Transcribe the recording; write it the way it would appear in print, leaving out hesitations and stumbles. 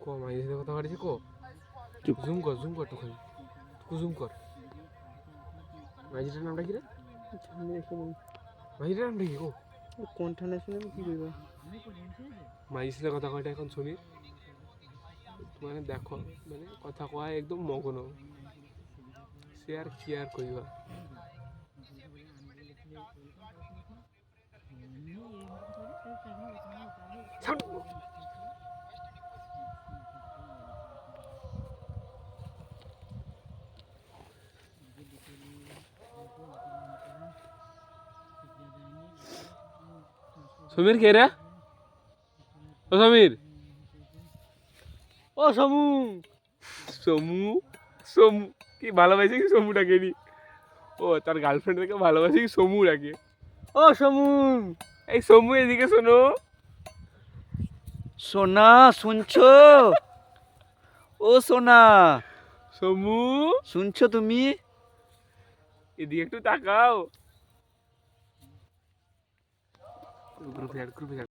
ক মাইয়ের সাথে কথা বলছি কো জুম কর একটুখানি জুম কর মাইজিটার নামটা কি রে মাইজিটার নামটা কি কো কোনটা না শুনে কি কইবা মাইয়ের সাথে কথা কয়টা এখন শুনি মানে দেখো মানে কথা কয় একদম মগ্ন সে আর কি আর কইবা সমীর কে রে ও সমীর ও সমু সমু সমু কি ভালোবাসে কি সমুটাকে নি ও তার গার্লফ্রেন্ডকে ভালোবাসে কি সমুটাকে ও সমু এই সমু এদিকে শোনো সোনা শুনছো ও সোনা সমু শুনছো তুমি এদিকে একটু তাকাও গ্রুপে